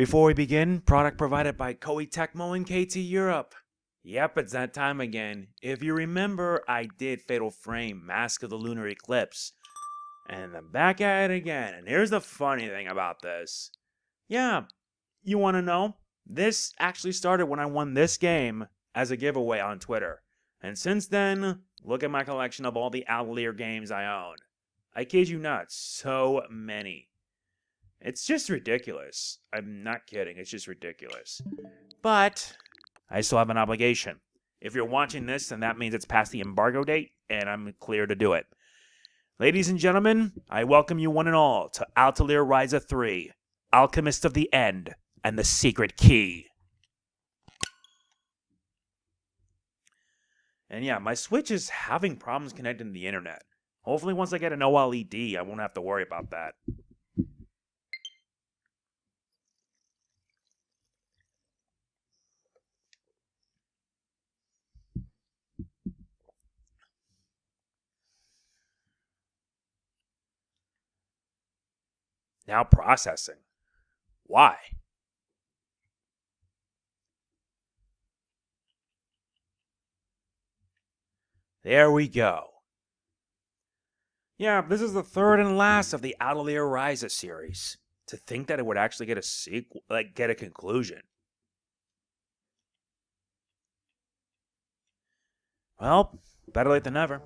Before we begin, product provided by Koei, Tecmo, and KT Europe. Yep, it's that time again. If you remember, I did Fatal Frame, Mask of the Lunar Eclipse. And I'm back at it again, and here's the funny thing about this. Yeah, you want to know? This actually started when I won this game as a giveaway on Twitter. And since then, look at my collection of all the Atelier games I own. I kid you not, so many. It's just ridiculous. I'm not kidding, it's just ridiculous. But I still have an obligation. If you're watching this, then that means it's past the embargo date, and I'm clear to do it. Ladies and gentlemen, I welcome you one and all to Atelier Ryza 3, Alchemist of the End, and the Secret Key. And yeah, my Switch is having problems connecting to the internet. Hopefully once I get an OLED, I won't have to worry about that. Now processing. Why? There we go. Yeah, this is the third and last of the Atelier Ryza series. To think that it would actually get a sequel, get a conclusion. Well, better late than never.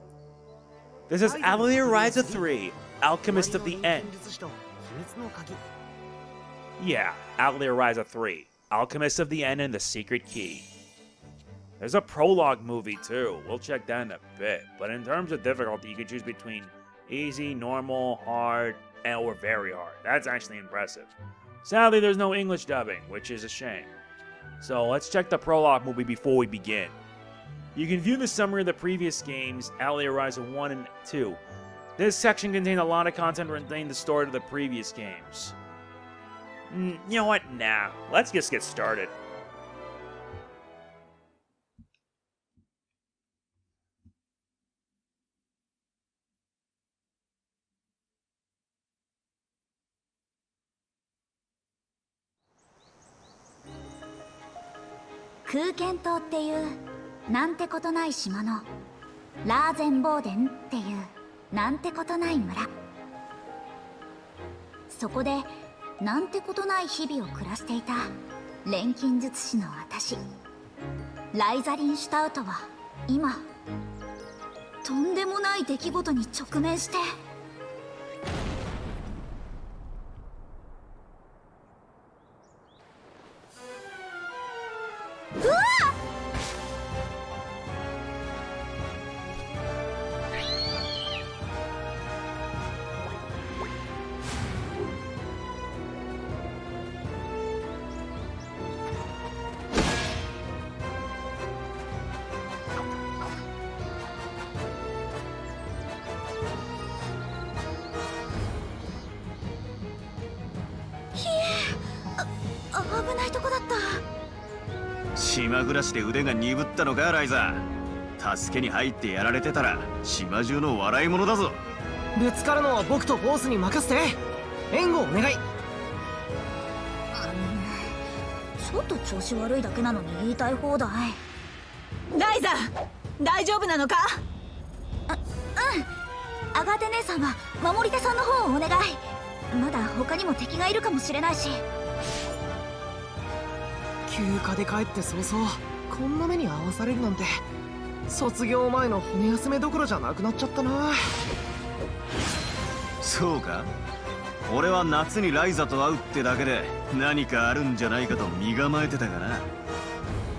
This is Atelier Ryza 3, Alchemist of the End. Yeah, Atelier Ryza 3, Alchemist of the End and the Secret Key. There's a prologue movie too, we'll check that in a bit, but in terms of difficulty you can choose between easy, normal, hard, or very hard. That's actually impressive. Sadly there's no English dubbing, which is a shame. So let's check the prologue movie before we begin. You can view the summary of the previous games, Atelier Ryza 1 and 2. This section contained a lot of content relating the story to the previous games. You know what? Nah, let's just get started. Koeiっていうなんてことない島のラーゼンボーデンっていうなんてことない村。そこでなんてことない日々を暮らしていた錬金術師の私ライザリンシュタウトは今とんでもない出来事に直面して。うわっ！危ないとこだった。島暮らしで腕が鈍ったのかライザー。助けに入ってやられてたら島中の笑い者だぞ。ぶつかるのは僕とボスに任せて。援護お願い。ちょっと調子悪いだけなのに言いたい放題。ライザ大丈夫なのか？アガテ姉さんは守り手さんの方をお願い。まだ他にも敵がいるかもしれないし。休暇で帰って早々こんな目に遭わされるなんて卒業前の骨休めどころじゃなくなっちゃったな。そうか？俺は夏にライザと会うってだけで何かあるんじゃないかと身構えてたがな。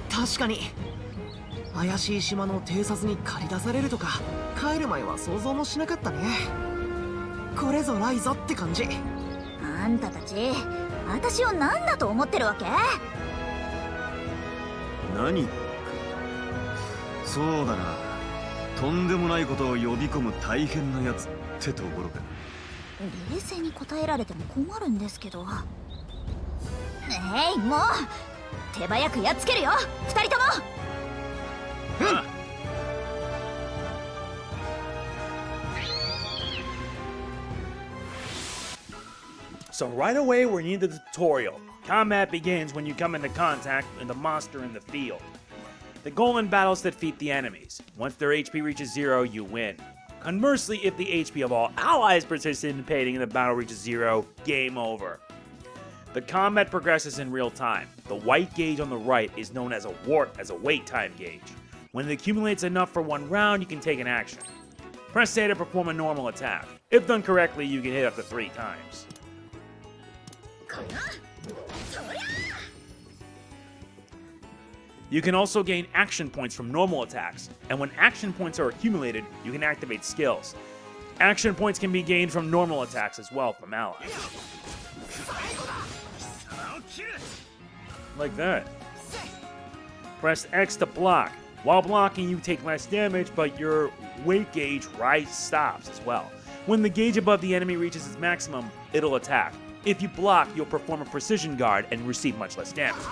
確かに怪しい島の偵察に駆り出されるとか帰る前は想像もしなかったね。これぞライザって感じ。あんたたち私を何だと思ってるわけ？何？そうだな。とんでもないことを呼び込む大変なやつってところか。冷静に答えられても困るんですけど。もう手早くやっつけるよ二人とも。So right away we're needing the tutorial. Combat begins when you come into contact with the monster in the field. The goal in battle is to defeat the enemies. Once their HP reaches 0, you win. Conversely, if the HP of all allies participating in the battle reaches 0, game over. The combat progresses in real time. The white gauge on the right is known as a wait time gauge. When it accumulates enough for one round, you can take an action. Press A to perform a normal attack. If done correctly, you can hit up to 3 times. You can also gain action points from normal attacks, and when action points are accumulated, you can activate skills. Action points can be gained from normal attacks as well from allies. Like that. Press X to block. While blocking, you take less damage, but your weight gauge stops as well. When the gauge above the enemy reaches its maximum, it'll attack. If you block, you'll perform a precision guard and receive much less damage.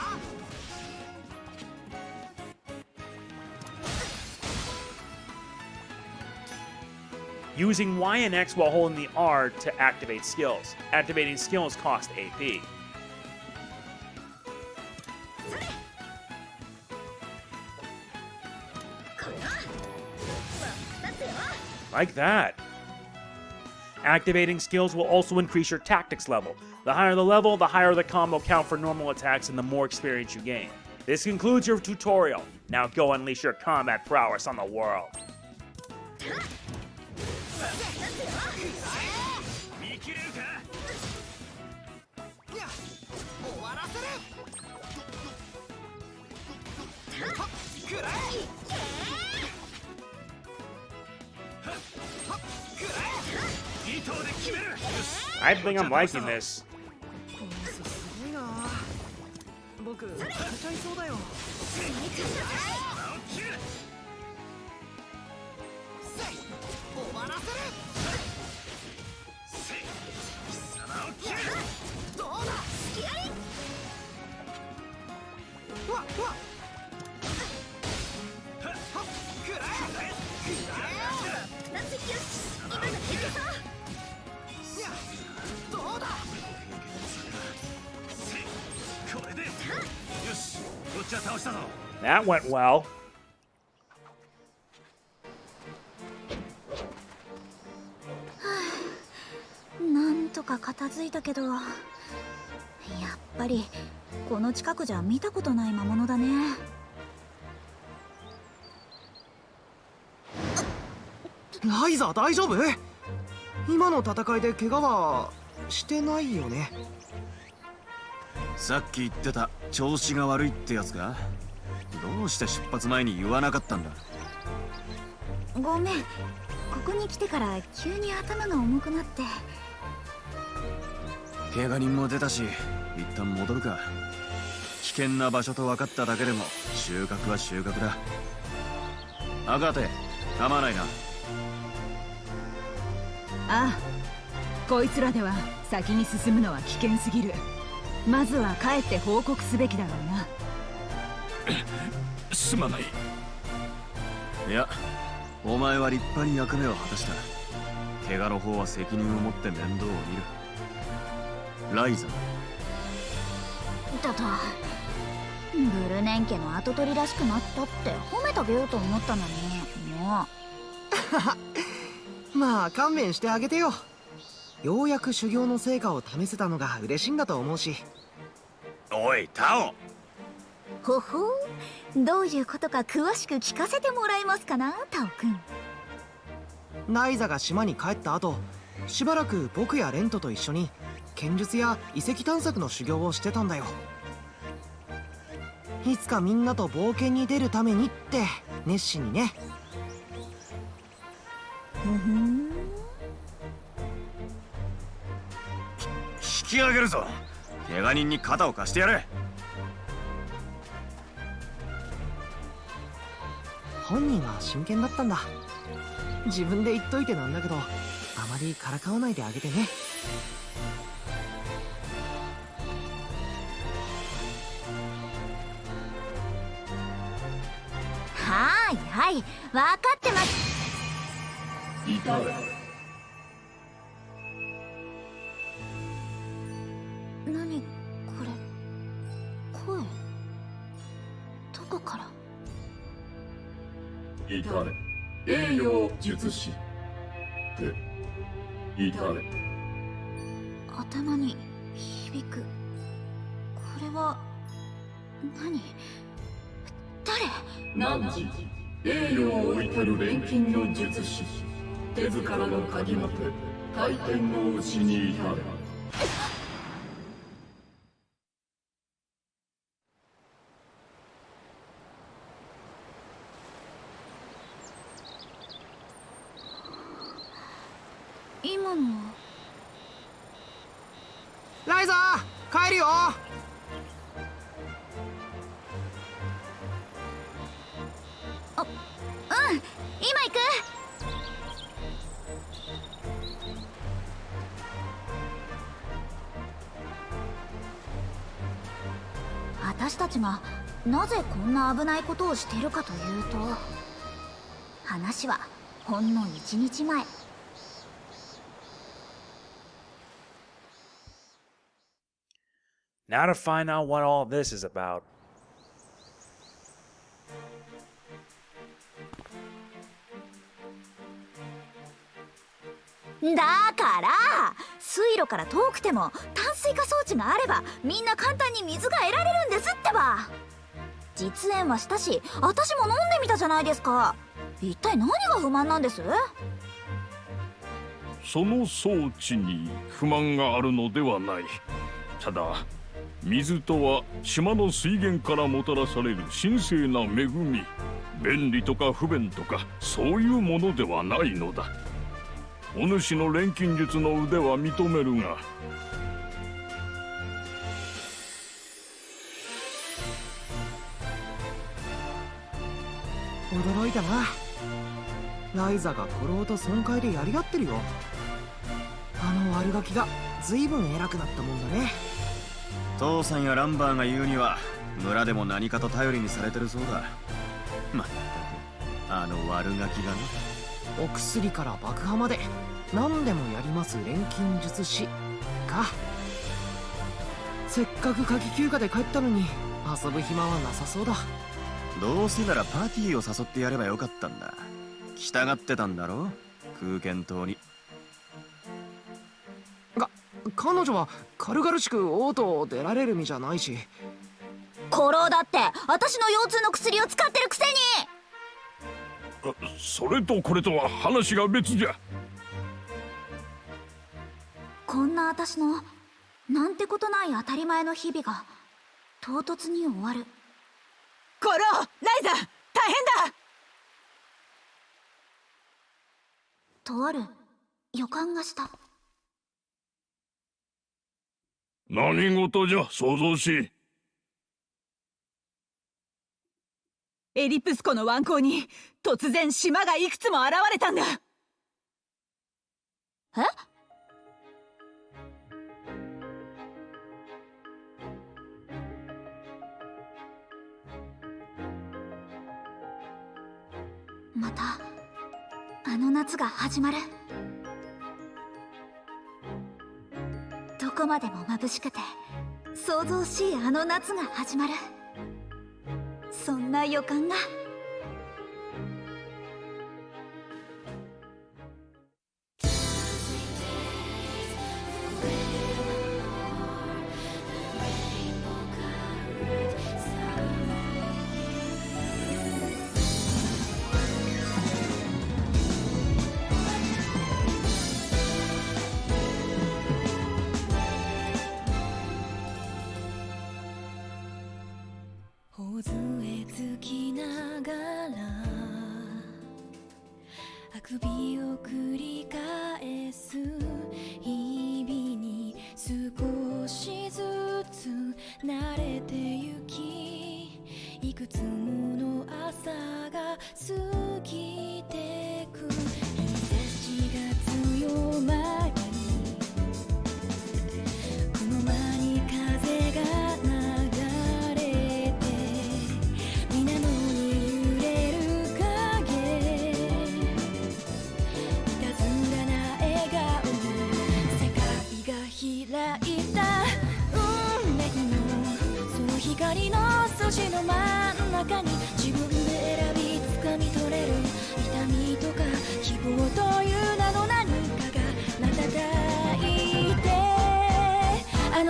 Using Y and X while holding the R to activate skills. Activating skills cost AP. Like that. Activating skills will also increase your tactics level. The higher the level, the higher the combo count for normal attacks and the more experience you gain. This concludes your tutorial. Now go unleash your combat prowess on the world. I think I'm liking this. すごいな。僕負けちゃいそうだよ。終わらせる。どうだ。わっわっ。That went well. なんとか片付いたけど、やっぱりこの近くじゃ見たことない魔物だね。ライザー大丈夫？今の戦いで怪我はしてないよね。さっき言ってた調子が悪いってやつか？どうして出発前に言わなかったんだ？ごめん、ここに来てから急に頭が重くなって。怪我人も出たし、一旦戻るか。危険な場所と分かっただけでも収穫は収穫だ。アガテ、構わないな。ああ、こいつらでは先に進むのは危険すぎる。まずは帰って報告すべきだろうな。すまない。いや、お前は立派に役目を果たした。怪我の方は責任を持って面倒を見る。ライザだと、ブルネン家の跡取りらしくなったって褒めてあげようと思ったのに、もう。まあ勘弁してあげてよ。ようやく修行の成果を試せたのが嬉しいんだと思うし。おい、タオ。ほほう、どういうことか詳しく聞かせてもらえますかな、タオくん。ライザが島に帰った後、しばらく僕やレントと一緒に剣術や遺跡探索の修行をしてたんだよ。いつかみんなと冒険に出るためにって熱心にね。引き上げるぞ。怪我人に肩を貸してやれ。本人は真剣だったんだ。自分で言っといてなんだけど、あまりからかわないであげてね。はいはい、分かってます。何これ。声どこから？至れ栄養術師で至れ。頭に響く。これは何？誰？汝栄養を置いてる錬金の術師、手塚の鍵持て回転の牛に至れ。今のはライザー帰るよ。今行く。私たちがなぜこんな危ないことをしているかというと、話はほんの1日前。Now to find out what all this is about. だから水路から遠くても淡水化装置があればみんな簡単に水が得られるんですってば。実演はしたし私も飲んでみたじゃないですか。一体何が不満なんです？その装置に不満があるのではない。ただ水とは島の水源からもたらされる神聖な恵み、便利とか不便とかそういうものではないのだ。お主の錬金術の腕は認めるが、驚いたな。ライザが古老と損壊でやり合ってるよ。あの悪ガキが随分偉くなったもんだね。父さんやランバーが言うには村でも何かと頼りにされてるそうだ。まったくあの悪ガキがね。お薬から爆破まで何でもやります錬金術師か。せっかく夏季休暇で帰ったのに遊ぶ暇はなさそうだ。どうせならパーティーを誘ってやればよかったんだ。来たがってたんだろ空間島に。彼女は軽々しく王都を出られる身じゃないし。古老だって私の腰痛の薬を使ってるくせに。それとこれとは話が別じゃ。こんな私のなんてことない当たり前の日々が唐突に終わる。コロライザ大変だ。とある予感がした。何事じゃ想像し。エリプス湖の湾口に突然島がいくつも現れたんだ。え？またあの夏が始まる。どこまでも眩しくて想像しいあの夏が始まる。そんな予感が。ほずえつきな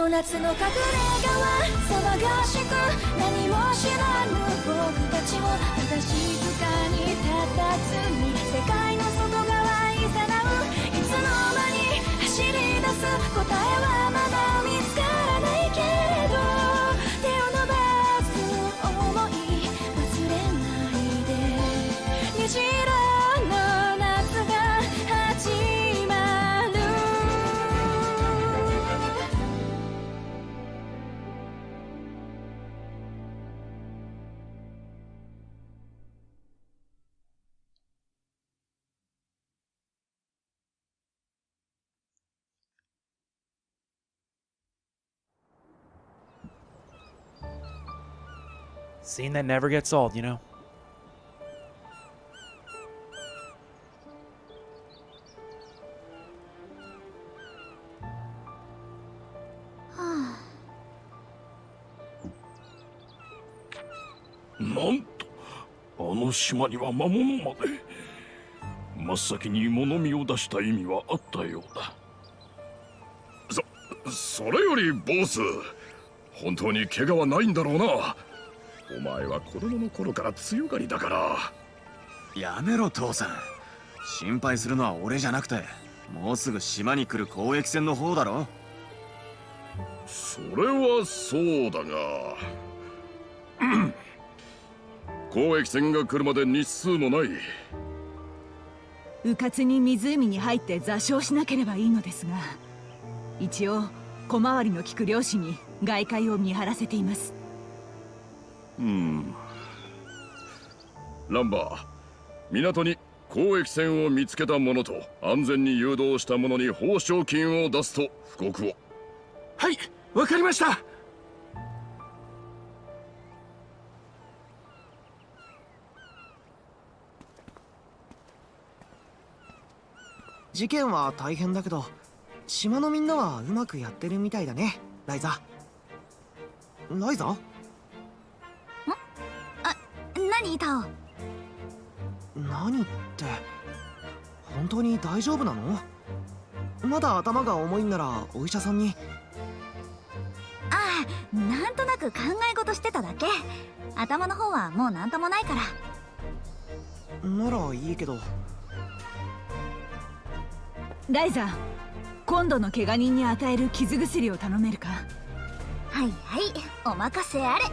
の夏の隠れ家は騒がしく何も知らぬ僕たちをただ静かに佇み世界の外側いざなういつの間に走り出す答えはまだ見つからないけれど手を伸ばす想い忘れないで虹色の夏が始まるScene that never gets old, you know? Huh. なんとあの島には魔物まで。真っ先に物見を出した意味はあったようだ。それよりボス、本当に怪我はないんだろうな。お前は子供の頃から強がりだから。やめろ父さん。心配するのは俺じゃなくて、もうすぐ島に来る交易船の方だろ。それはそうだが交易船が来るまで日数もない。迂闊に湖に入って座礁しなければいいのですが、一応小回りの利く漁師に外海を見張らせています。ランバー、港に交易船を見つけた者と安全に誘導した者に報奨金を出すと布告を。はい、わかりました。事件は大変だけど、島のみんなはうまくやってるみたいだね、ライザ。ライザ？何タオ？何って本当に大丈夫なの？まだ頭が重いんならお医者さんに。ああ、なんとなく考え事してただけ。頭の方はもうなんともないから。ならいいけど。ライザ、今度の怪我人に与える傷薬を頼めるか？はいはい、お任せあれ。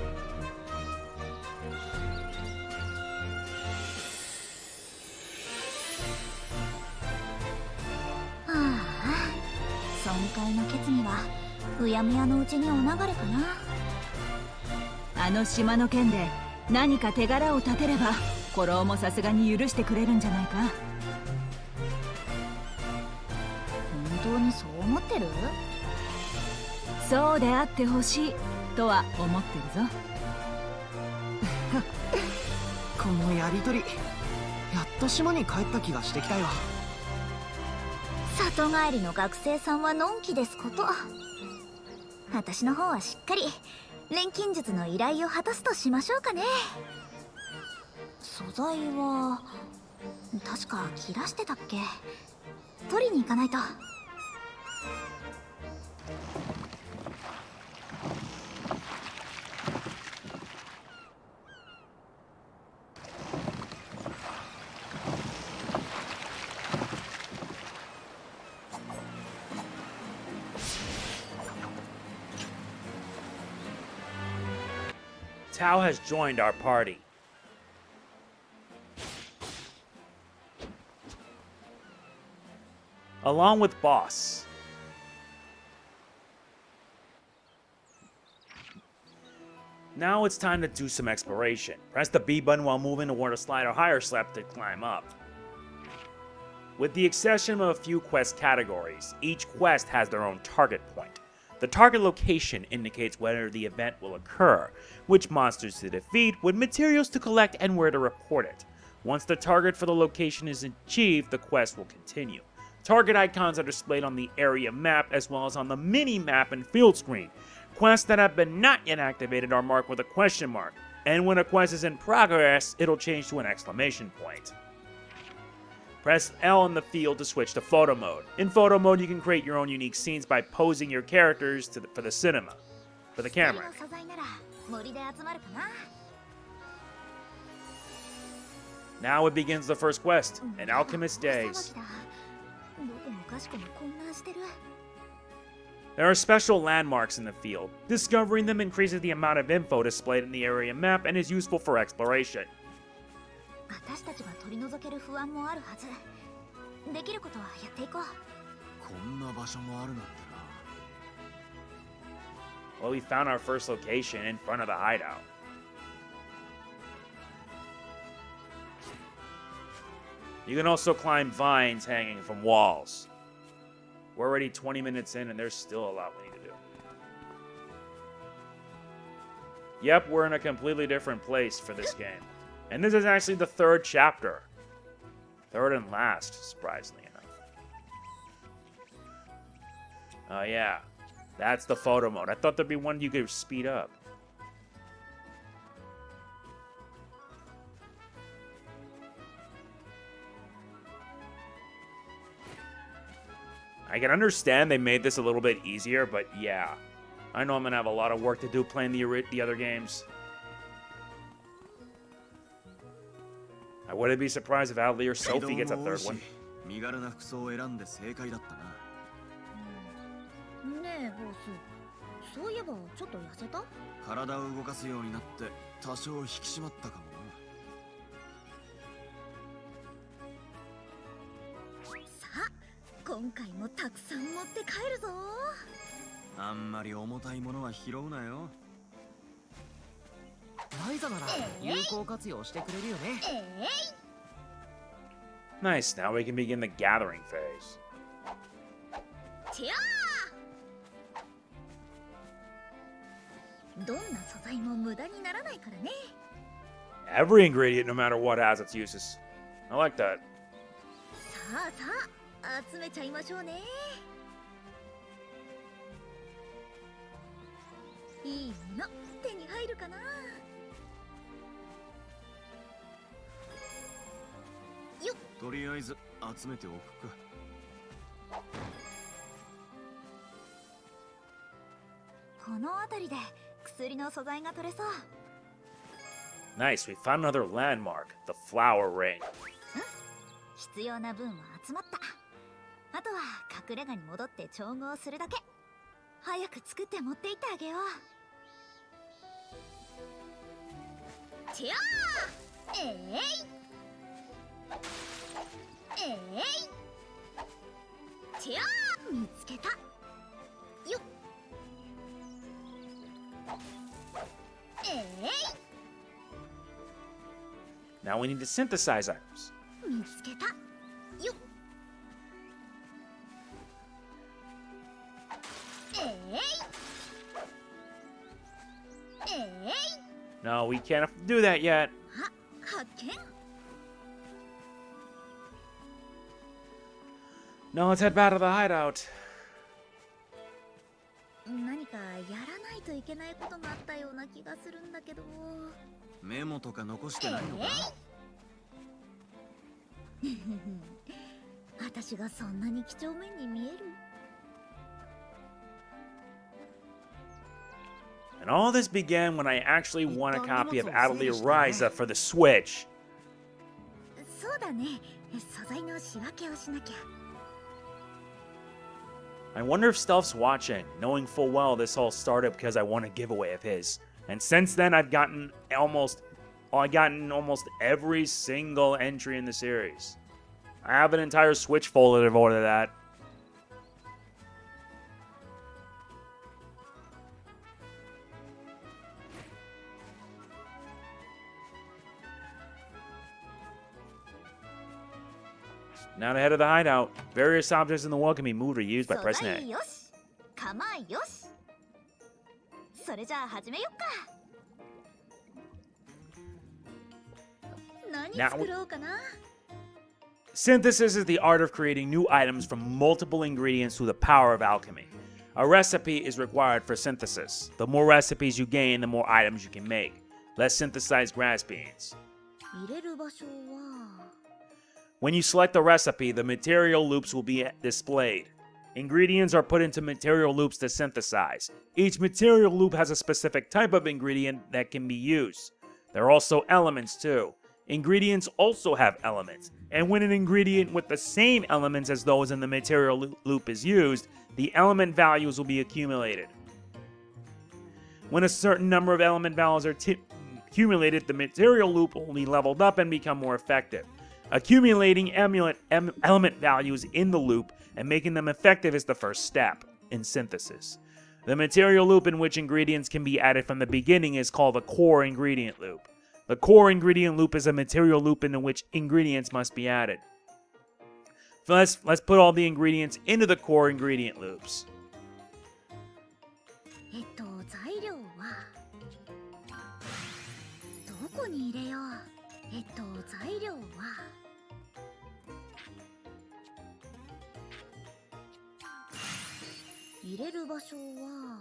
損壊の決議はうやむやのうちにお流れかな。あの島の件で何か手柄を立てれば古老もさすがに許してくれるんじゃないか。本当にそう思ってる？そうであってほしいとは思ってるぞ。このやりとり、やっと島に帰った気がしてきたよ。里帰りの学生さんはのんきですこと。私の方はしっかり錬金術の依頼を果たすとしましょうかね。素材は確か切らしてたっけ？取りに行かないと。Tao has joined our party. Along with Boss. Now it's time to do some exploration. Press the B button while moving toward a slide or higher slap to climb up. With the exception of a few quest categories, each quest has their own target point. The target location indicates whether the event will occur, which monsters to defeat, what materials to collect, and where to report it. Once the target for the location is achieved, the quest will continue. Target icons are displayed on the area map as well as on the mini-map and field screen. Quests that have been not yet activated are marked with a question mark, and when a quest is in progress, it'll change to an exclamation point. Press L in the field to switch to photo mode. In photo mode, you can create your own unique scenes by posing your characters for the cinema. For the camera. 素材なら森で集まるかな。 Now it begins the first quest, an Alchemist 大騒 Days. ぎだ。どこもかしこも混乱してる。 There are special landmarks in the field. Discovering them increases the amount of info displayed in the area map and is useful for exploration. 私たちが取り除ける不安もあるはず。できることはやっていこう。こんな場所もあるなんて Well, we found our first location in front of the hideout. You can also climb vines hanging from walls. We're already 20 minutes in and there's still a lot we need to do. Yep, we're in a completely different place for this game. And this is actually the third chapter. Third and last, surprisingly enough. Oh yeah, that's the photo mode. I thought there'd be one you could speed up. I can understand they made this a little bit easier, but yeah. I know I'm going to have a lot of work to do playing the other games. I wouldn't be surprised if Adley or Sophie gets a third one. 身軽な服装を選んで正解だったな。ねえボス、そういえばちょっと痩せた？体を動かすようになって多少引き締まったかもな。さあ、今回もたくさん持って帰るぞ。あんまり重たいものは拾うなよ。ライザなら有効活用してくれるよね。Nice, now we can begin the gathering phase. ちゃー！どんな素材も無駄にならないからね。Every ingredient, no matter what, has its uses. I like that. さあさあ、集めちゃいましょうね。いいもの手に入るかな。よっ。とりあえず集めておくか。この辺りで薬の素材が取れそう。Nice, we found another landmark, the flower ring. 必要な分は集まった。あとは隠れ家に戻って調合するだけ。早く作って持って行ってあげよう。ちゃー！ちゃー！見つけた。よっ。Now we need to synthesize items. 見つけた。よっ。No, we can't do that yet. あ、発見。No, let's head back to the hideout. 何かやらないといけないことがあったような気がするんだけど。メモとか残してないのか？私がそんなに几帳面に見える？ And all this began when I actually won a copy of Atelier Ryza for the Switch. そうだね。素材の仕分けをしなきゃ。 I wonder if Stealth's watching, knowing full well this all started because I won a giveaway of his. And since then, I've gotten almost every single entry in the series. I have an entire Switch folder devoted to that. Now to head to the hideout. Various objects in the world can be moved or used by pressing 素材 A. よし、構えよし。それじゃあ始めよっか。何作ろうかな。 Synthesis is the art of creating new items from multiple ingredients through the power of alchemy. A recipe is required for synthesis. The more recipes you gain, the more items you can make. Let's synthesize grass beans. 入れる場所は。When you select a recipe, the material loops will be displayed. Ingredients are put into material loops to synthesize. Each material loop has a specific type of ingredient that can be used. There are also elements too. Ingredients also have elements, and when an ingredient with the same elements as those in the material loop is used, the element values will be accumulated. When a certain number of element values are accumulated, the material loop will be leveled up and become more effective. Accumulating element values in the loop and making them effective is the first step in synthesis. The material loop in which ingredients can be added from the beginning is called the core ingredient loop. The core ingredient loop is a material loop in which ingredients must be added. Let's put all the ingredients into the core ingredient loops. 材料はどこに入れよう。材料は入れる場所は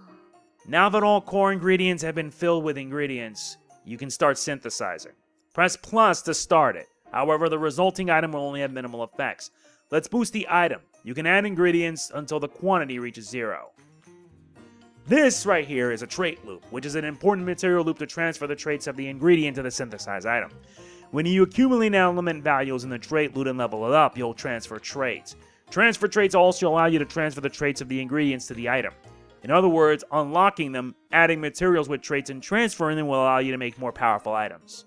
Now that all core ingredients have been filled with ingredients, you can start synthesizing. Press plus to start it. However, the resulting item will only have minimal effects. Let's boost the item. You can add ingredients until the quantity reaches 0. This right here is a trait loop, which is an important material loop to transfer the traits of the ingredient to the synthesized item. When you accumulate element values in the trait loop and level it up, you'll transfer traits. Transfer traits also allow you to transfer the traits of the ingredients to the item. In other words, unlocking them, adding materials with traits, and transferring them will allow you to make more powerful items.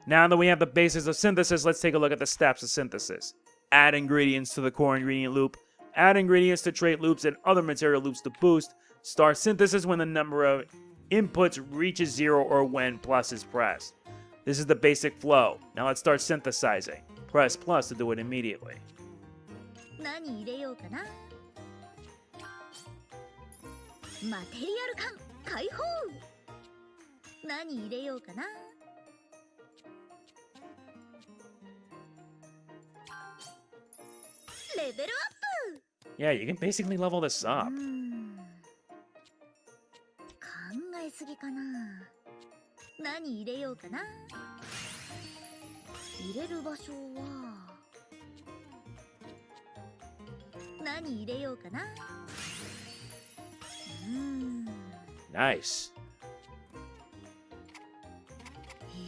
Now that we have the basis of synthesis, let's take a look at the steps of synthesis. Add ingredients to the core ingredient loop. Add ingredients to trait loops and other material loops to boost. Start synthesis when the number of inputs reaches 0 or when plus is pressed. This is the basic flow. Now let's start synthesizing. Press plus to do it immediately. 何入れようかな。マテリアル缶解放。何入れようかな。レベルアップ。Yeah, you can basically level this up. 考えすぎかな。何入れようかな。入れる場所は何入れようかな。Nice.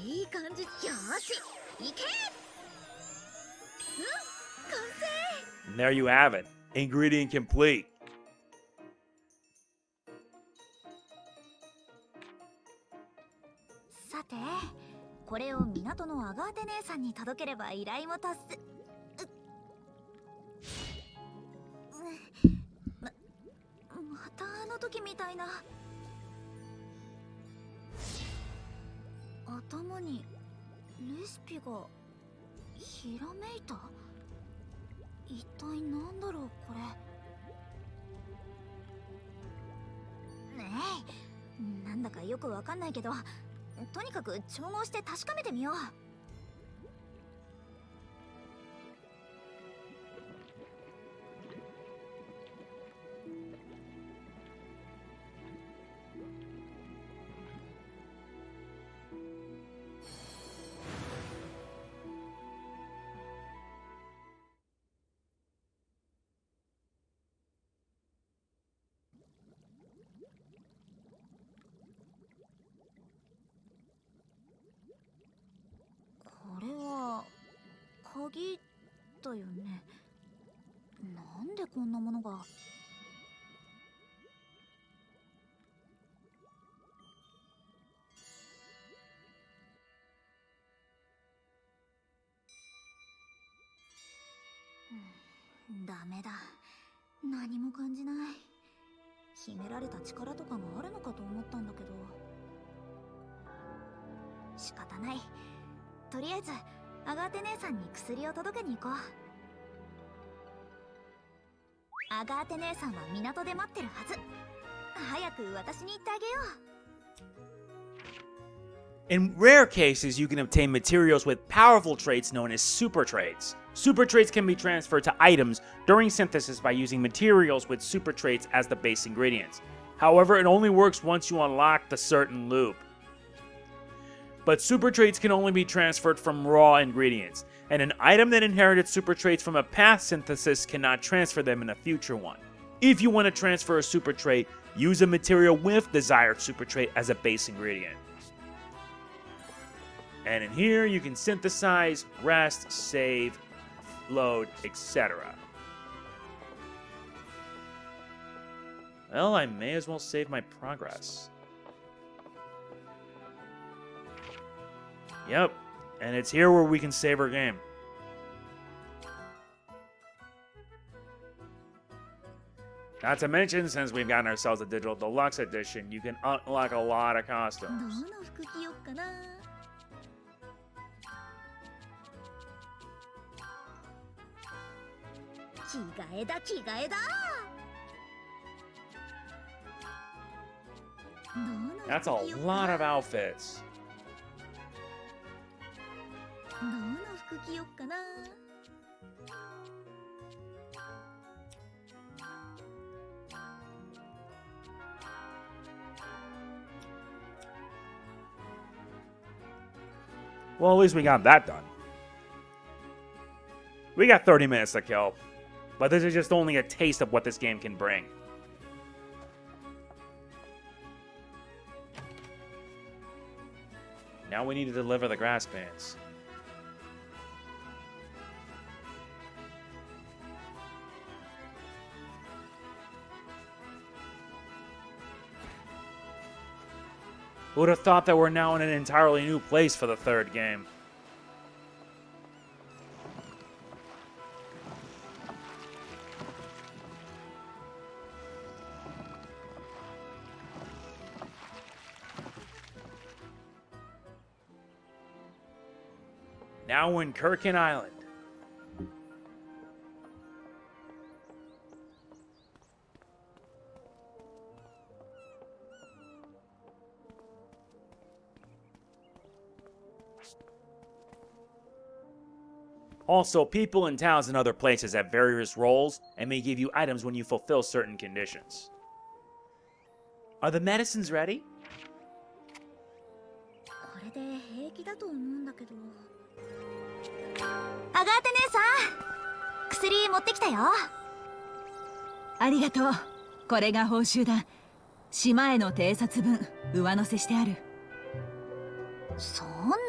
いい感じ。よし、いけ。完成。 And there you have it. Ingredient complete. さて、これを港のアガーテ姉さんに届ければ依頼も達す。またあの時みたいな。頭にレシピがひらめいた。一体なんだろうこれ。ねえ、なんだかよくわかんないけど、とにかく調合して確かめてみよう。これは鍵だよね。なんでこんなものが。ダメだ。何も感じない。秘められた力とかがあるのかと思ったんだけど。仕方ない。とりあえずアガーテ姉さんに薬を届けに行こう。アガーテ姉さんは港で待ってるはず。早く私に言ってあげよう。In rare cases, you can obtain materials with powerful traits known as super traits. Super traits can be transferred to items during synthesis by using materials with super traits as the base ingredients. However, it only works once you unlock the certain loop. But super traits can only be transferred from raw ingredients. and an item that inherited super traits from a past synthesis cannot transfer them in a future one. If you want to transfer a super trait, use a material with desired super trait as a base ingredient. And in here, you can synthesize, rest, save, load, etc. Well, I may as well save my progress. Yep, and it's here where we can save our game. Not to mention, since we've gotten ourselves a digital deluxe edition, you can unlock a lot of ど costumes. の服着よっかな。着替えだ着替えだ。どの That's a 服着よっか lot な of outfits. どの服着よっかな。Well, at least we got that done. We got 30 minutes to kill, but this is just only a taste of what this game can bring. Now we need to deliver the grass pants. Who would have thought that we're now in an entirely new place for the third game? Now we're in Kirkin Island. Also, people in towns and other places have various roles and may give you items when you fulfill certain conditions. Are the medicines ready? これで平気だと思うんだけど。アガーテ姉さん、薬持ってきたよ。ありがとう。これが報酬だ。島への偵察分上乗せしてある。そん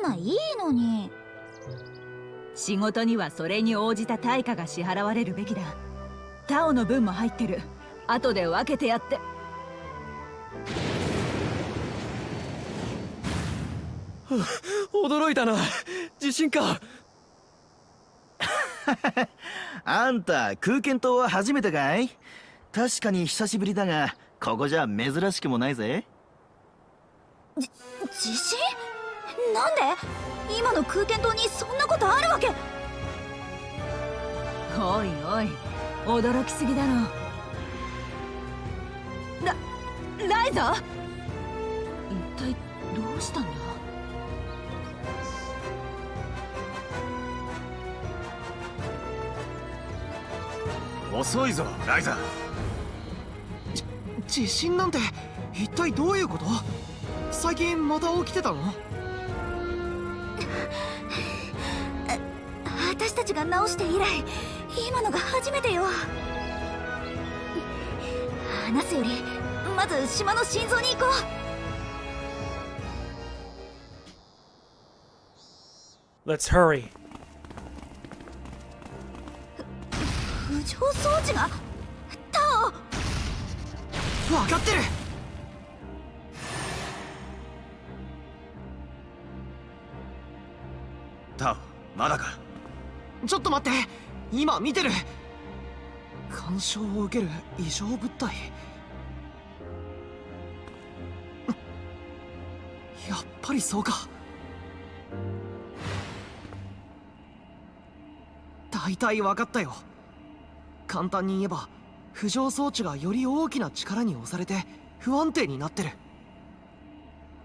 ないいのに。仕事にはそれに応じた対価が支払われるべきだ。タオの分も入ってる。後で分けてやって。驚いたな。地震か。あんた空間島は初めてかい？確かに久しぶりだが、ここじゃ珍しくもないぜ。地震？なんで？今の空間島にそんなことあるわけ？おいおい、驚きすぎだろ。ライザ？一体どうしたんだ？遅いぞライザ。地震なんて一体どういうこと？最近また起きてたの？私たちが直して以来、今のが初めてよ。話すよりまず島の心臓に行こう。Let's hurry. 浮上装置がタオ。分かってる。タオ、まだか。ちょっと待って、今見てる。干渉を受ける異常物体。やっぱりそうか。大体分かったよ。簡単に言えば浮上装置がより大きな力に押されて不安定になってる。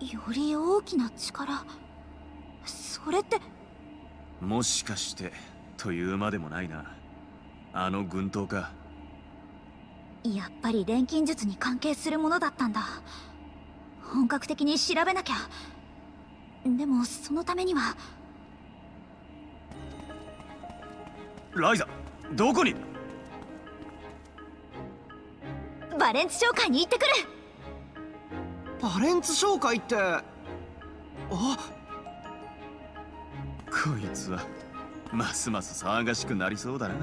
より大きな力、それって。もしかしてというまでもないな。あの軍刀か。やっぱり錬金術に関係するものだったんだ。本格的に調べなきゃ。でもそのためには。ライザ、どこに？バレンツ商会に行ってくる。バレンツ商会って、あ、こいつはますます騒がしくなりそうだな。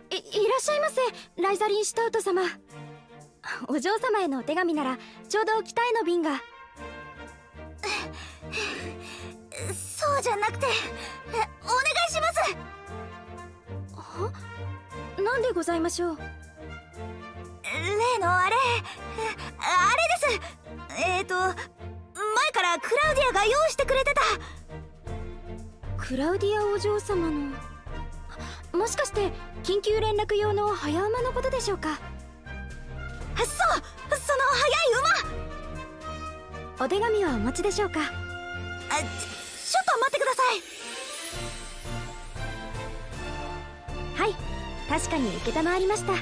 いらっしゃいませ、ライザリンシュタウト様。お嬢様へのお手紙ならちょうど北への便が。そうじゃなくて、お願いします。は？なんでございましょう。例のあれです。前からクラウディアが用意してくれてた。クラウディアお嬢様の、もしかして緊急連絡用の早馬のことでしょうか。その速い馬。お手紙はお持ちでしょうか。ちょっと待ってください。はい、確かに承りました。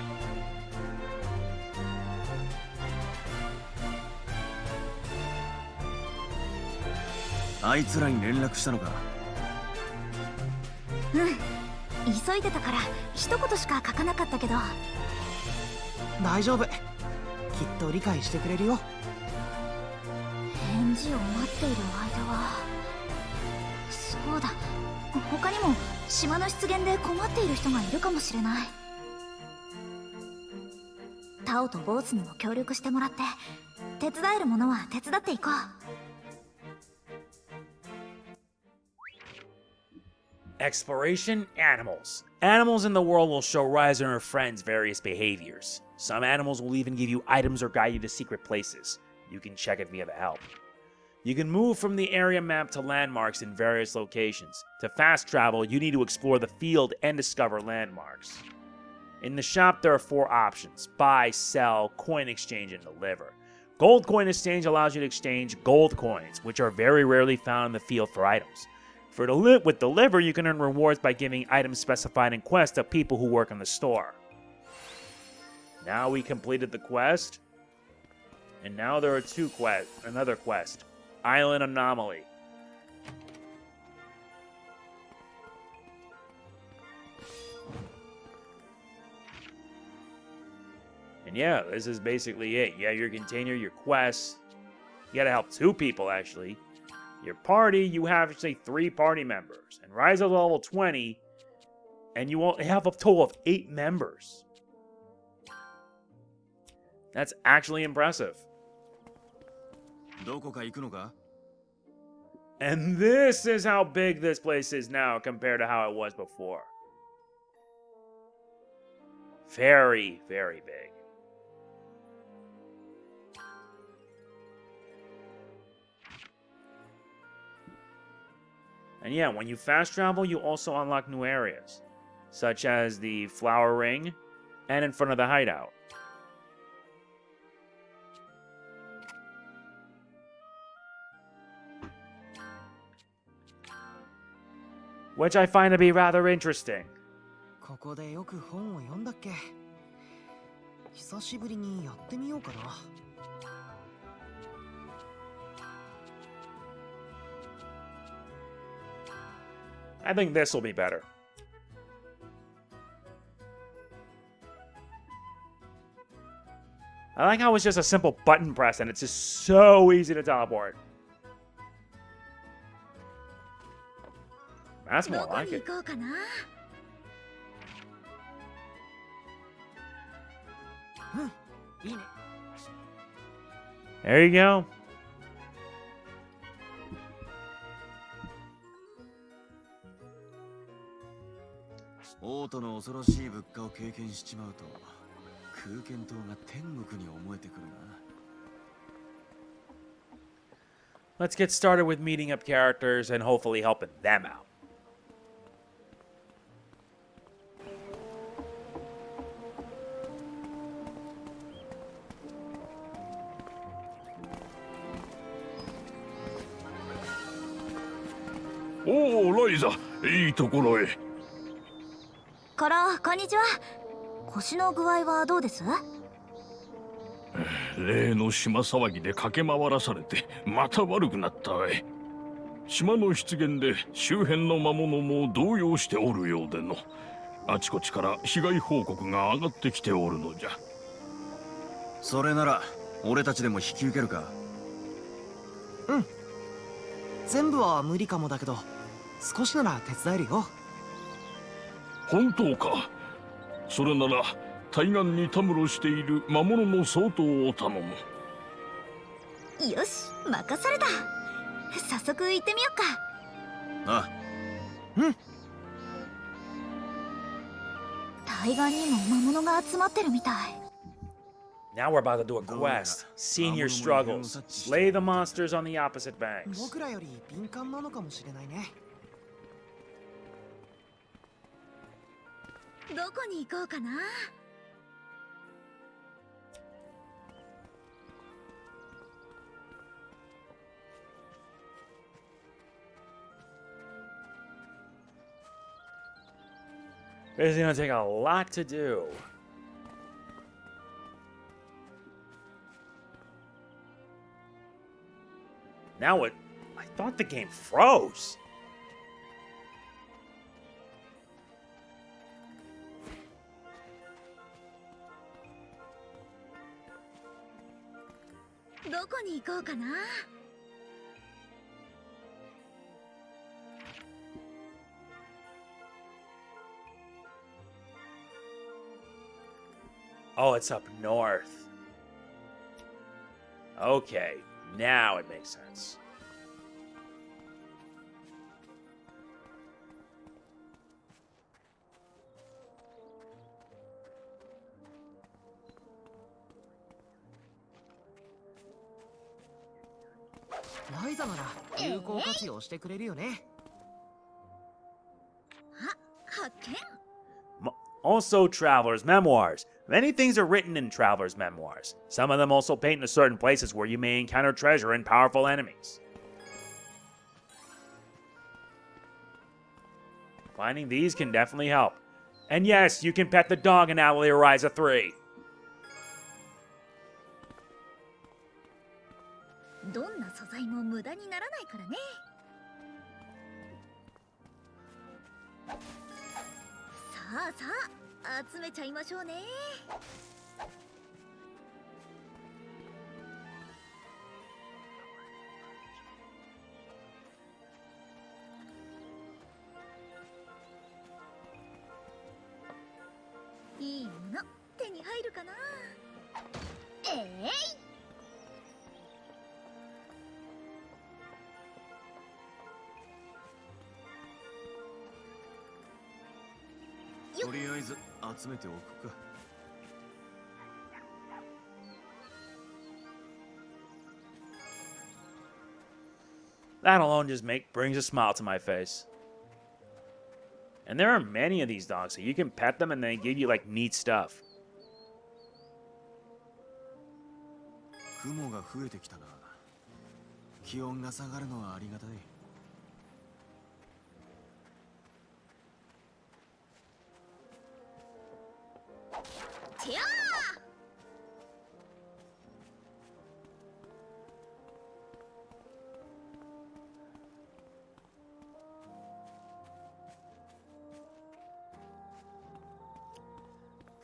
あいつらに連絡したのか？急いでたから一言しか書かなかったけど。大丈夫。きっと理解してくれるよ。返事を待っている間は、そうだ、他にも島の出現で困っている人がいるかもしれない。タオとボースにも協力してもらって、手伝えるものは手伝っていこう。Exploration animals. Animals in the world will show Ryza and her friends various behaviors. Some animals will even give you items or guide you to secret places. You can check it via the help. You can move from the area map to landmarks in various locations. To fast travel, you need to explore the field and discover landmarks. In the shop, there are 4 options: buy, sell, coin exchange, and deliver. Gold coin exchange allows you to exchange gold coins, which are very rarely found in the field for items. With deliver, you can earn rewards by giving items specified in quests to people who work in the store. Now we completed the quest, and now there are another quest, Island Anomaly. And yeah, this is basically it. You have your container, your quests. You gotta help 2 people, actually. Your party, you have actually 3 party members. And Ryza's level 20, and you have a total of 8 members. That's actually impressive. And this is how big this place is now compared to how it was before. Very, very big. And yeah, when you fast travel, you also unlock new areas, such as the Flower Ring and in front of the hideout. Which I find to be rather interesting. ここでよく本を読んだっけ？久しぶりにやってみようかな。I think this will be better. I like how it's just a simple button press and it's just so easy to teleport. That's more like it. There you go. Let's get started with meeting up characters and hopefully helping them out. Oh, Ryza, いいところへ。こんにちは。腰の具合はどうです？例の島騒ぎで駆け回らされてまた悪くなったわい。島の出現で周辺の魔物も動揺しておるようでの。あちこちから被害報告が上がってきておるのじゃ。それなら俺たちでも引き受けるか。うん。全部は無理かもだけど、少しなら手伝えるよ。本当か。それなら対岸にたむろしている魔物の相当を頼む。よし、任された。早速行ってみよっか。ああ。うん。対岸にも魔物が集まってるみたい。Now we're about to do a quest. Senior struggles. Slay the monsters on the opposite banks. 僕らより敏感なのかもしれないね。どこに行こうかな。This is gonna take a lot to do. Now it... I thought the game froze. Where どこに行こうかな。Oh, it's up north. Okay, now it makes sense. Ryza なら有効活用してくれるよね。発見。Also, Traveler's Memoirs. Many things are written in Traveler's Memoirs. Some of them also paint to certain places where you may encounter treasure and powerful enemies. Finding these can definitely help. And yes, you can pet the dog in Atelier Ryza 3. どんな素材も無駄にならないからね。さあさあ、集めちゃいましょうね。いいもの手に入るかな。とりあえず集めておくか。That alone just brings a smile to my face. And there are many of these dogs, so you can pet them and they give you like neat stuff. 雲が増えてきたな。気温が下がるのはありがたい。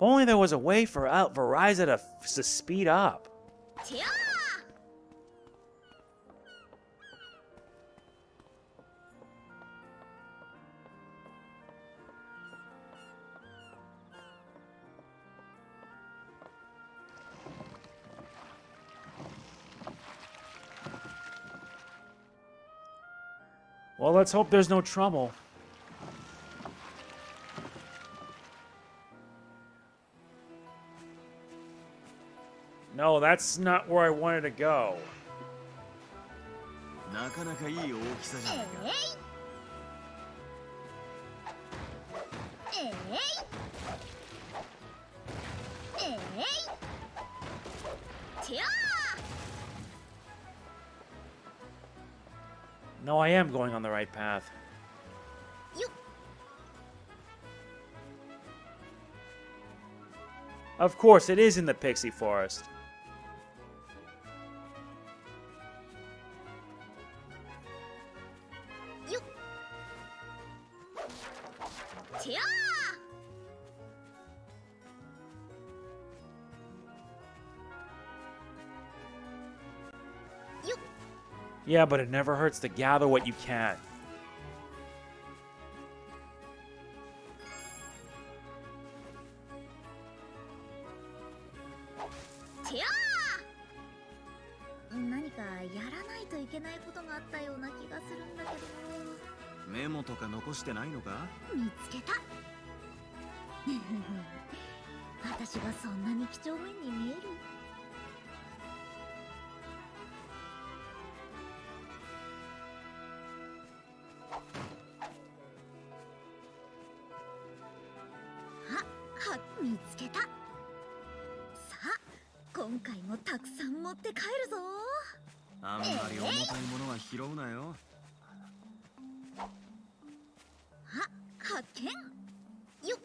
If only there was a way for Ryza to speed up. Well, let's hope there's no trouble. No, that's not where I wanted to go. なかなかいい大きさじゃないか。No, I am going on the right path. Of course, it is in the Pixie Forest. てや Yeah, but it never hurts to gather what you can. てや何かやらないといけないことがあったような気がするんだけど。メモとか残してないのか？見つけた。私がそんなに几帳面に見える？見つけた。さあ今回もたくさん持って帰るぞ。あんまり重たいものは拾うなよ。あ、発見よっ。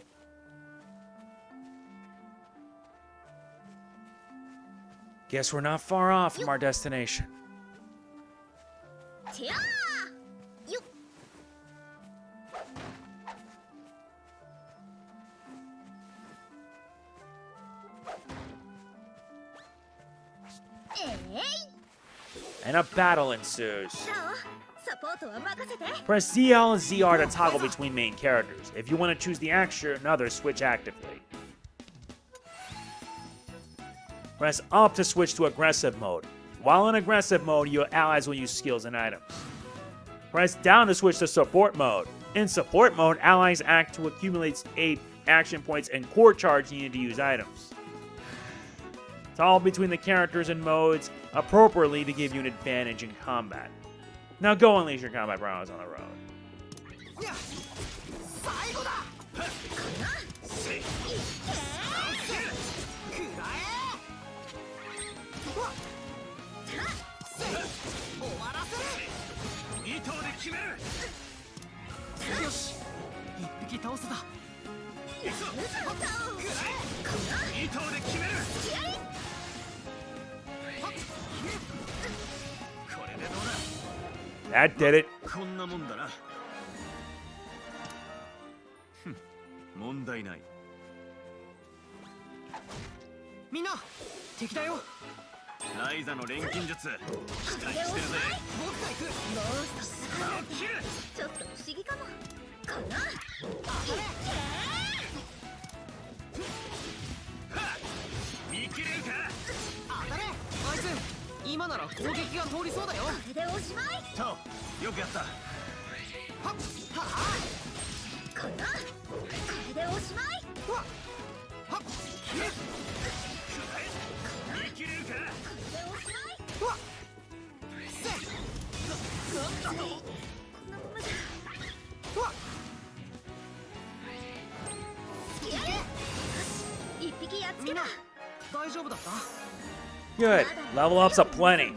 Guess we're not far off from our destination. てやよっ。 And a battle ensues. どう？サポートは任せて。 Press ZL and ZR to toggle between main characters. If you want to choose the action, others switch actively. Press up to switch to aggressive mode. While in aggressive mode, your allies will use skills and items. Press down to switch to support mode. In support mode, allies act to accumulate 8 action points and core charge needed to use items. Toggle between the characters and modes appropriately to give you an advantage in combat. Now go unleash your combat prowess on the road. 最後だ。終わらせる。2頭で決める。よし、1匹倒せた。2頭で決める。これでどうだ。 That did it. こんなもんだな。ふん、問題ない。みんな、敵だよ。ライザの錬金術、期待してるぜ。僕が行く。もう少し下がってちょっと不思議かも。この見切れるか。当たれ。あいつ、今なら攻撃が通りそうだよ。これでおしまい。タオ、よくやった。はっはは。これでおしまい。はっはっ。見切れるか。これでおしまい。わっ。せっ。なんだと。こんなものじゃ。わっ。付き合え。よし、一匹やっつけた。大丈夫だった？ Good. Level ups up plenty.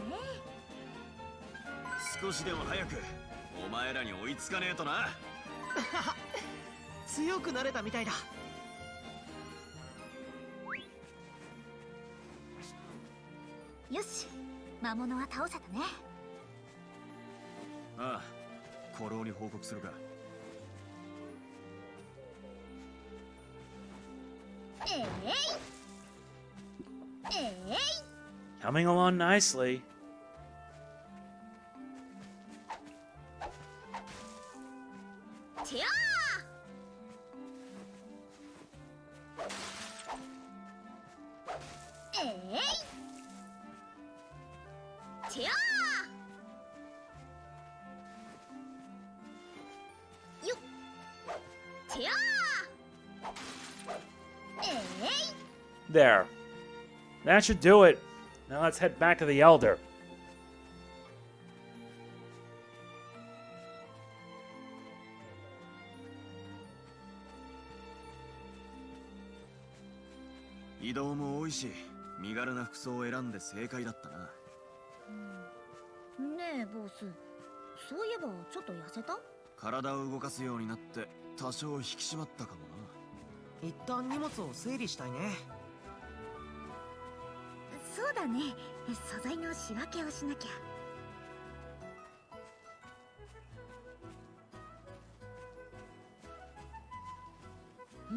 少しでも早くお前らに追いつかねえとな。強くなれたみたいだ。よし、魔物は倒せたね。ああ、古老に報告するか。Coming along nicely. てやてやよっ。てや There. That should do it. Now let's head back to the Elder. 移動も多いし、身軽な服装を選んで正解だったな。ねえボス、そういえばちょっと痩せた？体を動かすようになって多少引き締まったかもな。一旦荷物を整理したいね。そうだね、素材の仕分けをしなきゃ。や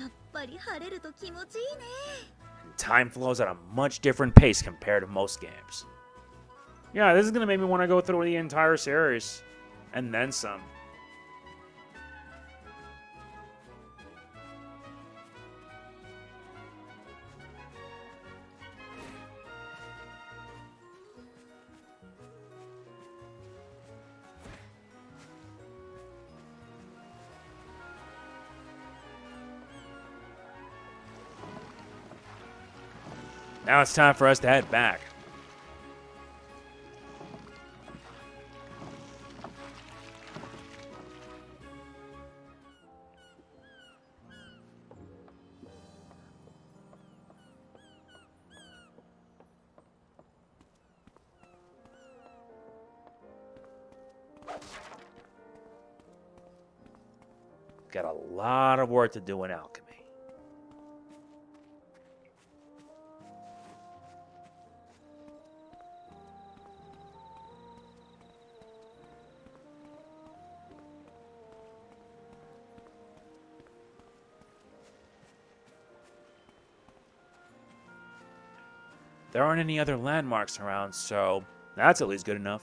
っぱり晴れると気持ちいいね。 Time flows at a much different pace compared to most games. Yeah, this is gonna make me want to go through the entire series. And then some. Now it's time for us to head back. Got a lot of work to do in Alchemy. There aren't any other landmarks around, so that's at least good enough.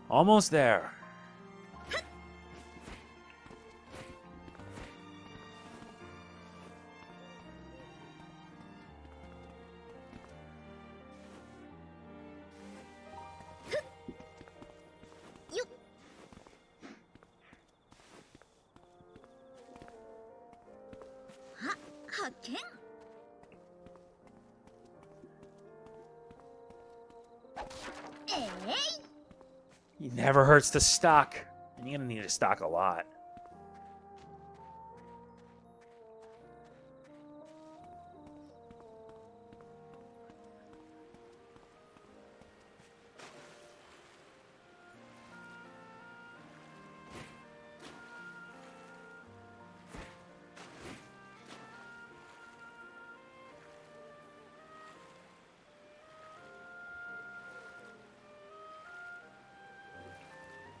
Almost there. It never hurts to stock. And you're gonna need to stock a lot.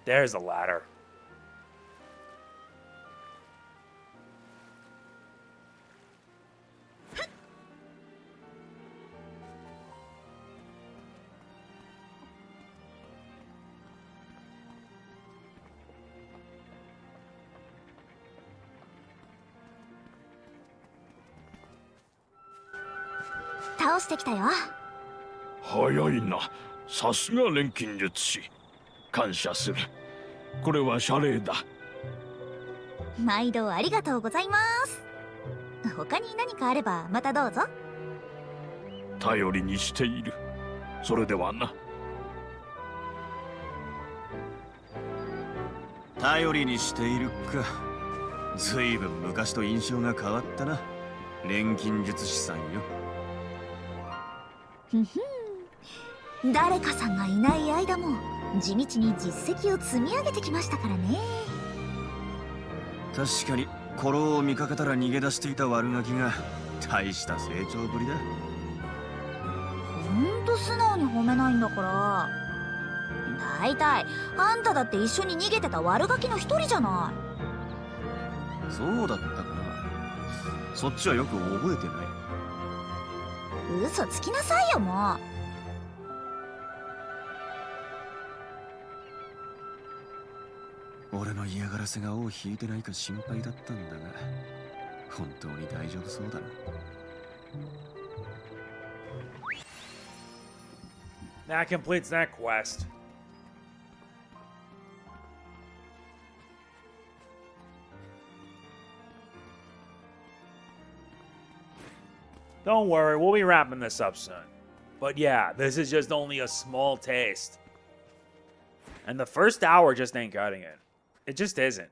There's a ladder. Taostekita. 早いな。さすが錬金術師。感謝する。これは謝礼だ。毎度ありがとうございます。他に何かあればまたどうぞ。頼りにしている。それではな。頼りにしているか。ずいぶん昔と印象が変わったな。錬金術師さんよ。誰かさんがいない間も地道に実績を積み上げてきましたからね。確かに古老を見かけたら逃げ出していた悪ガキが大した成長ぶりだ。ほんと素直に褒めないんだから。大体あんただって一緒に逃げてた悪ガキの一人じゃない。そうだったかな。そっちはよく覚えてない。嘘つきなさいよもう。俺の嫌がらせが尾を引いてないか心配だったんだが、本当に大丈夫そうだな。That completes that quest. Don't worry, we'll be wrapping this up soon. But yeah, this is just only a small taste. And the first hour just ain't cutting it. It just isn't.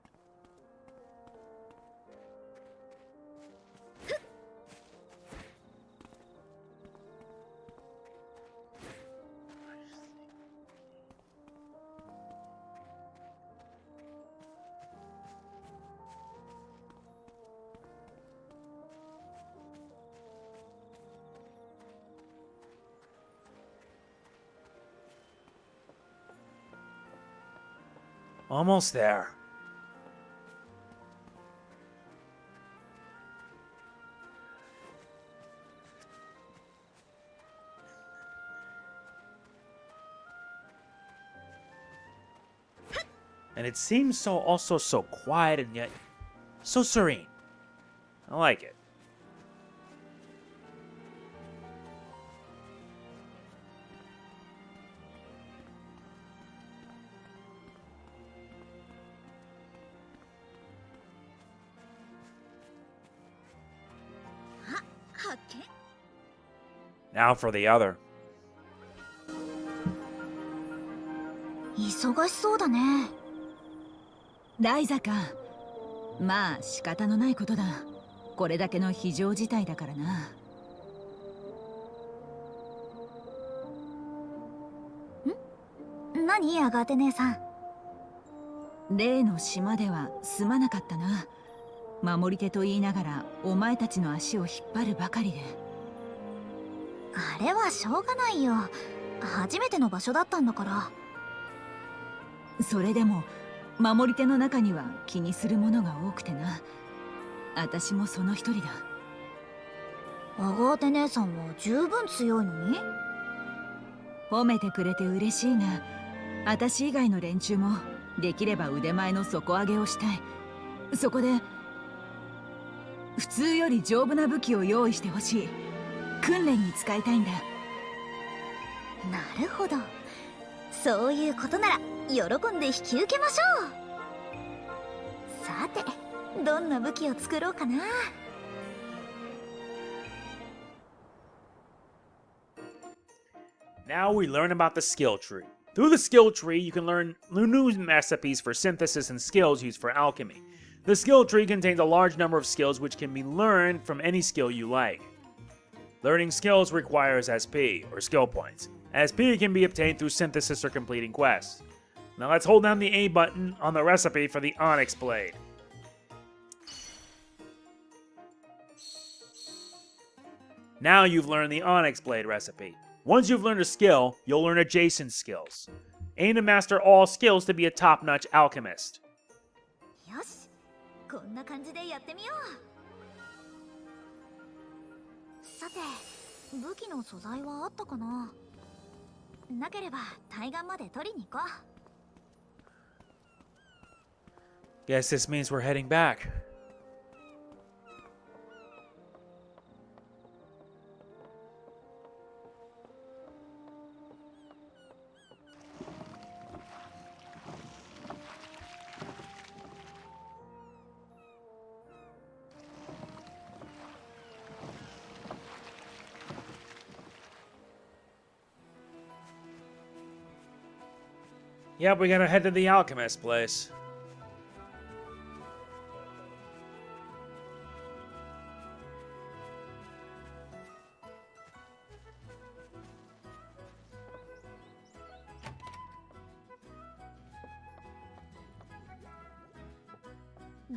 Almost there. And it seems also so quiet and yet so serene. I like it. Now for the other. 忙しそうだね。ライザか。まあ仕方のないことだ。これだけの非常事態だからな。何アガーテ姉さん。例の島ではすまなかったな。守り手と言いながらお前たちの足を引っ張るばかりで。あれはしょうがないよ。初めての場所だったんだから。それでも守り手の中には気にするものが多くてな。私もその一人だ。アガーテ姉さんは十分強いのに。褒めてくれて嬉しいが、私以外の連中もできれば腕前の底上げをしたい。そこで普通より丈夫な武器を用意してほしい。訓練に使いたいんだ。なるほど。そういうことなら喜んで引き受けましょう。さて、どんな武器を作ろうかな。Now we learn about the skill tree. Through the skill tree, you can learn new recipes for synthesis and skills used for alchemy. The skill tree contains a large number of skills which can be learned from any skill you like. Learning skills requires SP, or skill points. SP can be obtained through synthesis or completing quests. Now let's hold down the A button on the recipe for the Onyx Blade. Now you've learned the Onyx Blade recipe. Once you've learned a skill, you'll learn adjacent skills. Aim to master all skills to be a top-notch alchemist. よし、こんな感じでやってみよう。さて、武器の素材はあったかな。なければ対岸まで取りに行こう。 Guess this means we're heading back. Yep, we gotta head to the Alchemist place.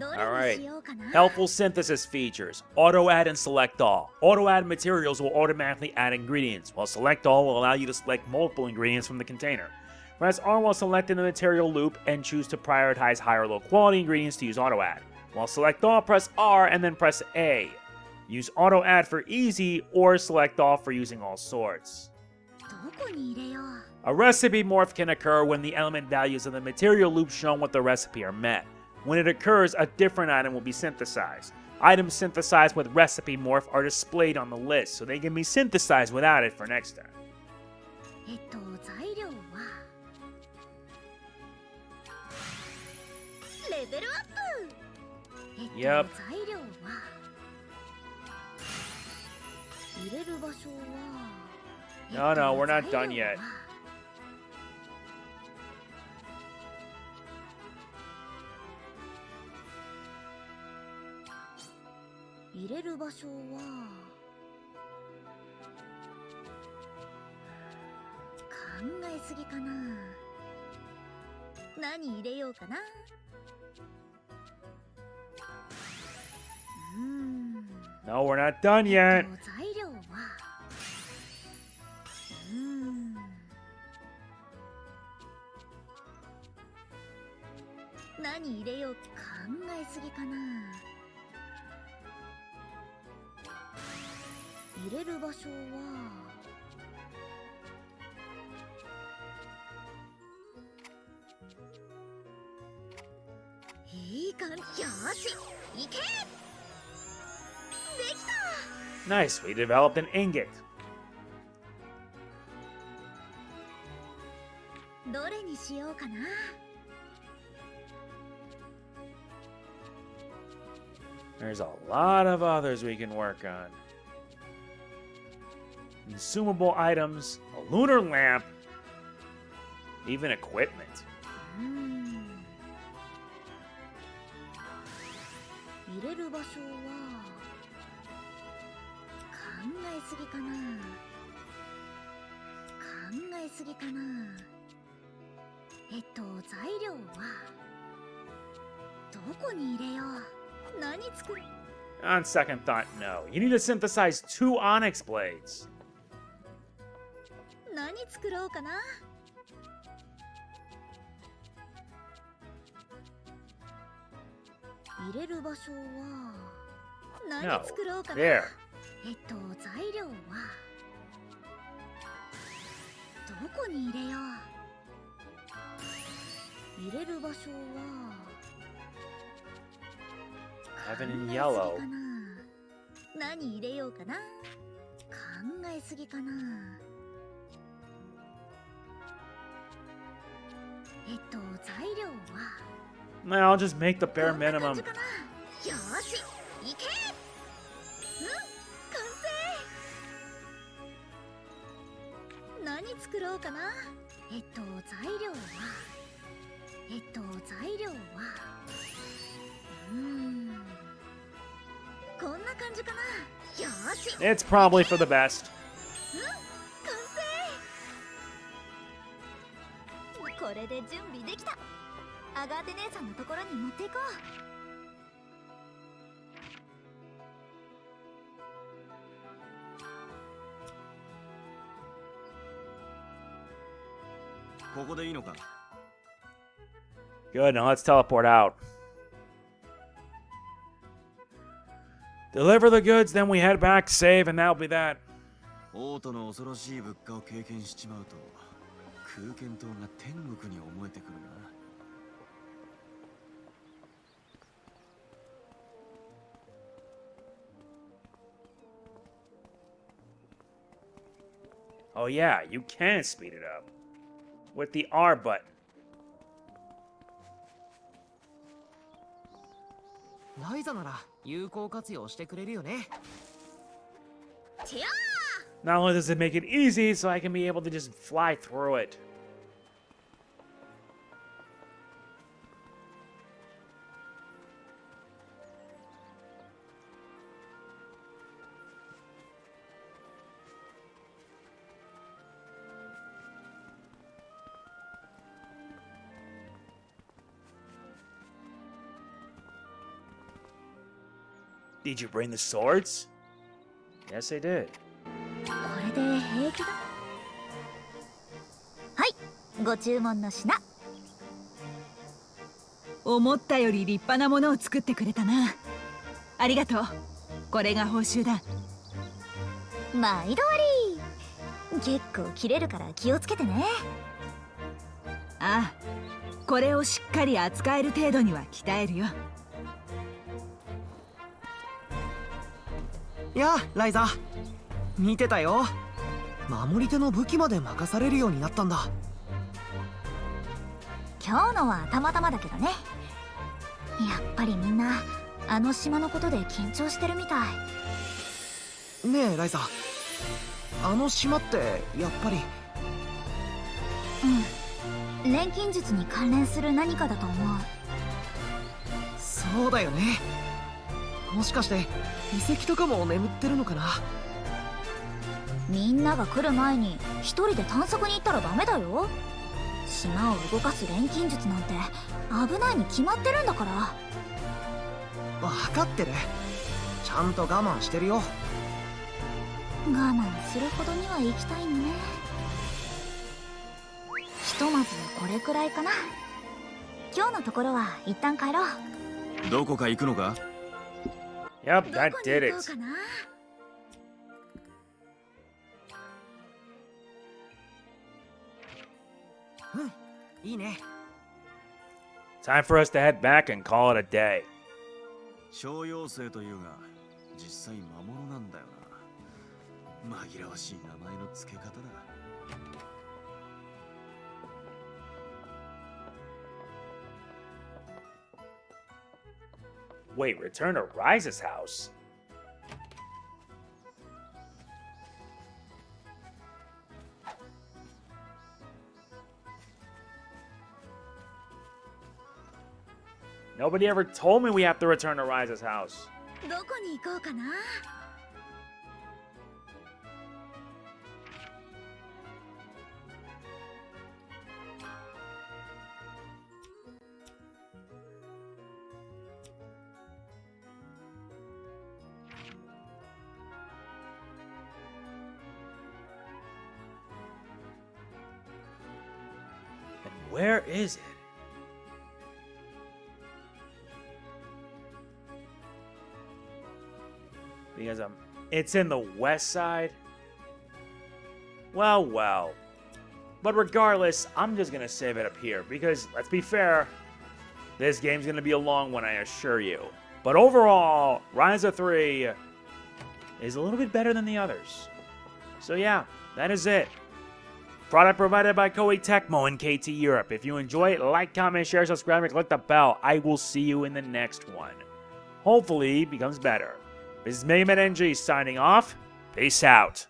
Alright, helpful synthesis features. Auto add and select all. Auto add materials will automatically add ingredients, while select all will allow you to select multiple ingredients from the container. Press R while selecting the material loop and choose to prioritize high or low quality ingredients to use auto add. While select all, press R and then press A. Use auto add for easy or select all for using all sorts. A recipe morph can occur when the element values of the material loop shown with the recipe are met. When it occurs, a different item will be synthesized. Items synthesized with recipe morph are displayed on the list, so they can be synthesized without it for next time. Yep. No, we're not done yet. 入れる場所は考えすぎかな。何入れようかな。No, we're not done yet. 材料は何入れよう。考えすぎかな。入れる場所はいい感じ。よしいけ。できた。 Nice, we developed an ingot. どれにしようかな。There's a lot of others we can work on. Consumable items, a lunar lamp, even equipment. 入れる場所は考えすぎかな。考えすぎかな。材料はどこに入れよう。何作る。 On second thought, no. You need to synthesize 2 onyx blades. 何作ろうかな。入れる場所は何 No. 作ろうかな。 There. 材料はどこに入れよう。入れる場所は Heaven in 考 yellow. えすぎかな。何入れようかな。考えすぎかな。材料は Well, I'll just make the bare こんな感 minimum. じかな。よーしいけ。完成。何作ろうかな。材料は材料はこんな感じかな。よーし。 It's probably for the best. 完成。これで準備できた。アガーテ姉さんのところに持っていこう。ここでいいのか。 Good, now let's teleport out. Deliver the goods, then we head back, save, and that'll be that. 王都の恐ろしい物価を経験しちまうと空間島が天国に思えてくるな。 Oh yeah, you can speed it up. With the R button. ライザなら有効活用してくれるよね。う。てや Not only does it make it easy, so I can be able to just fly through it. Did you bring the swords? Yes, I did. これで平気だ。はい、ご注文の品。思ったより立派なものを作ってくれたな。ありがとう。これが報酬だ。毎度あり。結構切れるから気をつけてね。ああ、これをしっかり扱える程度には鍛えるよ。やあ、ライザ。見てたよ。守り手の武器まで任されるようになったんだ。今日のはたまたまだけどね。やっぱりみんなあの島のことで緊張してるみたい。ねえライザ、あの島ってやっぱり。錬金術に関連する何かだと思う。そうだよね。もしかして遺跡とかも眠ってるのかな。みんなが来る前に一人で探索に行ったらダメだよ。島を動かす錬金術なんて危ないに決まってるんだから。分かってる。ちゃんと我慢してるよ。我慢するほどには行きたいのね。ひとまずこれくらいかな。今日のところは一旦帰ろう。どこか行くのか？ Yep, ど that こに did 行こ it. うかな。いいね。 Time for us to head back and call it a day. 小妖精というが実際魔物なんだよな。紛らわしい名前の付け方だ。Wait, return to Ryza's house? Nobody ever told me we have to return to Ryza's house. どこに行こうかな。And where is it? Because it's in the west side. Well, well. But regardless, I'm just gonna save it up here because, let's be fair, this game's gonna be a long one, I assure you. But overall, Ryza 3 is a little bit better than the others. So yeah, that is it. Product provided by Koei Tecmo and KT Europe. If you enjoy it, like, comment, share, subscribe, and click the bell. I will see you in the next one. Hopefully, it becomes better. This is MegamanNG's signing off. Peace out.